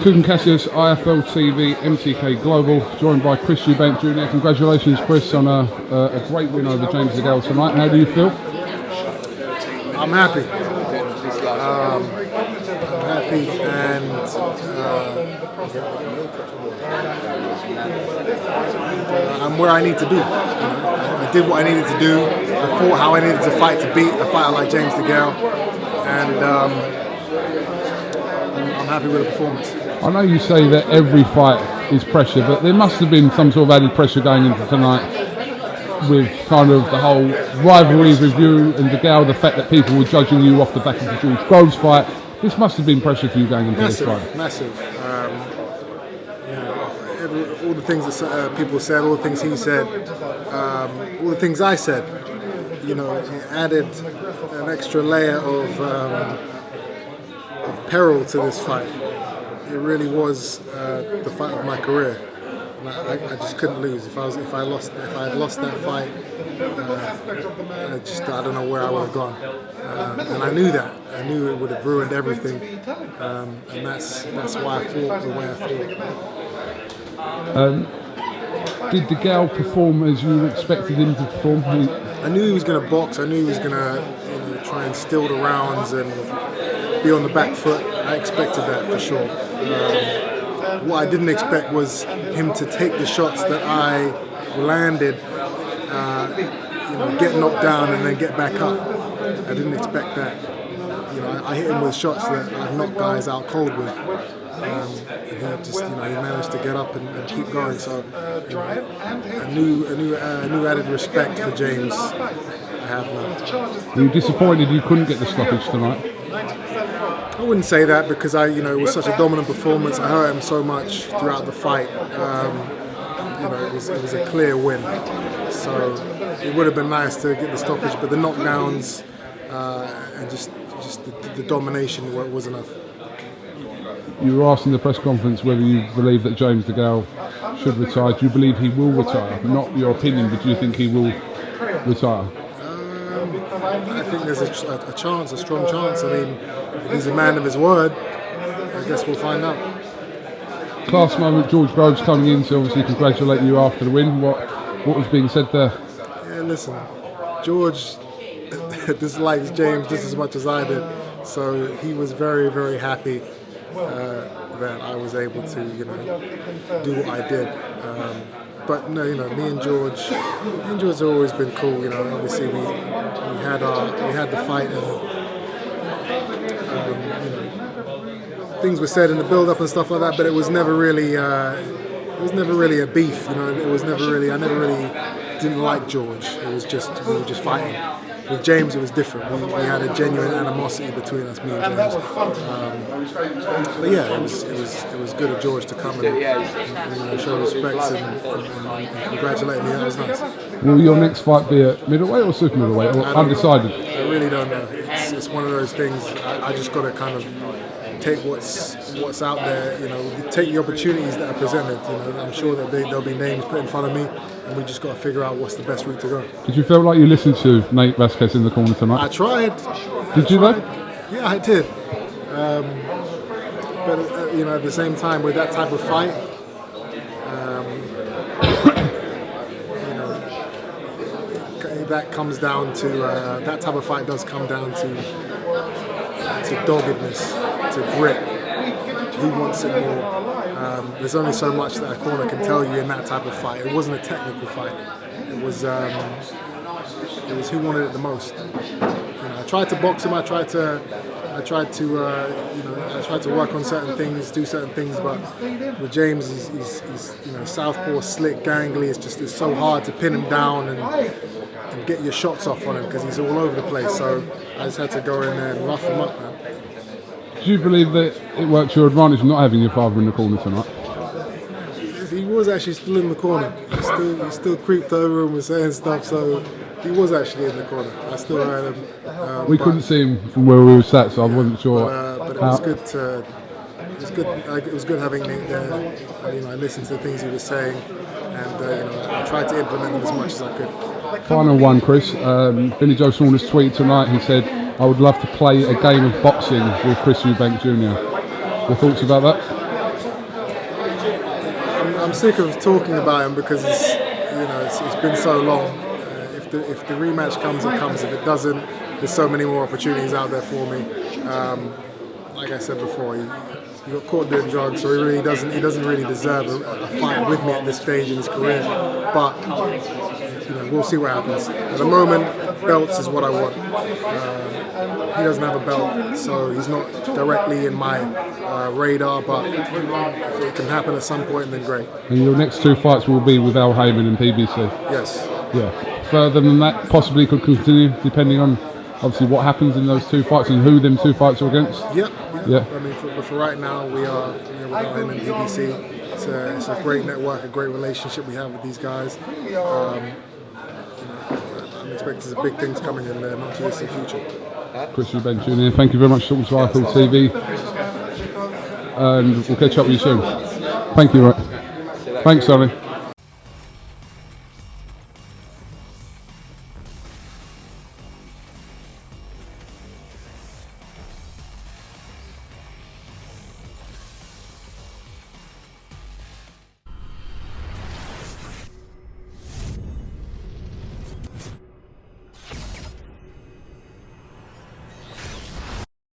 KUGAN, CASSIUS, IFL TV, MTK Global, joined by Chris EUBANK Jr. Congratulations, Chris, on a great win over James DeGALE tonight. How do you feel? I'm happy. I'm happy, and I'm where I need to be. I did what I needed to do. I fought how I needed to fight to beat a fighter like James DeGALE, and I'm happy with the performance. I know you say that every fight is pressure, but there must have been some sort of added pressure going into tonight with kind of the whole rivalry with you and DeGALE, the fact that people were judging you off the back of the George Groves fight. This must have been pressure for you going into this fight. Massive. All the things that people said, all the things he said, all the things I said, it added an extra layer of peril to this fight. It really was the fight of my career. And I just couldn't lose. If I had lost that fight, I don't know where I would have gone. And I knew that. I knew it would have ruined everything. And that's why I fought the way I fought. Did DeGALE perform as you expected him to perform? I knew he was going to box. I knew he was going to try and steal the rounds and be on the back foot. I expected that for sure. What I didn't expect was him to take the shots that I landed, get knocked down and then get back up. I didn't expect that. I hit him with shots that I've knocked guys out cold with. And he just, he managed to get up and keep going. So, a new added respect for James. I have now. Were you disappointed you couldn't get the stoppage tonight? I wouldn't say that because it was such a dominant performance. I hurt him so much throughout the fight. It was a clear win. So it would have been nice to get the stoppage, but the knockdowns and just the domination was enough. You were asked in the press conference whether you believe that James DeGALE should retire. Do you believe he will retire? Not your opinion, but do you think he will retire? I think there's a chance, a strong chance. I mean, if he's a man of his word, I guess we'll find out. Class moment, George Groves coming in to obviously congratulate you after the win. What was being said there? Yeah, listen, George dislikes James just as much as I did, so he was very, very happy that I was able to, do what I did. But no, me and George have always been cool. Obviously we had the fight, and things were said in the build-up and stuff like that. But it was never really a beef. It was never really. I never really didn't like George. It was just we were just fighting. With James, it was different. We had a genuine animosity between us, me and James. But yeah, it was good of George to come and show respect and congratulate me. That was nice. Will your next fight be at middleweight or super middleweight, or undecided? I really don't know. It's one of those things. I just got to kind of take what's out there. Take the opportunities that are presented. I'm sure that there'll be names put in front of me, and we just got to figure out what's the best route to go. Did you feel like you listened to Nate Vasquez in the corner tonight? I tried. Did you though? Yeah, I did. But at the same time, with that type of fight, that comes down to that type of fight does come down to doggedness, to grit. Who wants it more? There's only so much that a corner can tell you in that type of fight. It wasn't a technical fight. It was who wanted it the most. I tried to box him. I tried to work on certain things, do certain things. But with James, he's southpaw, slick, gangly. It's so hard to pin him down and get your shots off on him because he's all over the place. So I just had to go in there and rough him up, man. Do you believe that it worked to your advantage not having your father in the corner tonight? He was actually still in the corner. He still creeped over and was saying stuff, so he was actually in the corner. I still heard him. We couldn't see him from where we were sat, so I wasn't sure. But it was good to. It was good having Nate there. I listened to the things he was saying, and I tried to implement them as much as I could. Final one, Chris. Billy Joe Saunders tweeted tonight. He said, "I would love to play a game of boxing with Chris EUBANK Jr." Your thoughts about that? I'm sick of talking about him because it's been so long. If the rematch comes, it comes. If it doesn't, there's so many more opportunities out there for me. Like I said before, he got caught doing drugs, so he doesn't really deserve a fight with me at this stage in his career. But we'll see what happens. At the moment, belts is what I want. He doesn't have a belt, so he's not directly in my radar, but if it can happen at some point, then great. And your next 2 fights will be with Al Heyman and PBC? Yes. Yeah. Further than that, possibly could continue, depending on obviously what happens in those 2 fights and who them 2 fights are against? Yeah. I mean, for right now, we are with Al Heyman and PBC. It's a great network, a great relationship we have with these guys. I'm expecting some big things coming in the not too distant future. Chris EUBANK Jr., thank you very much for talking to IFL TV, and we'll catch up with you soon. Thank you, right. Thanks, Sonny.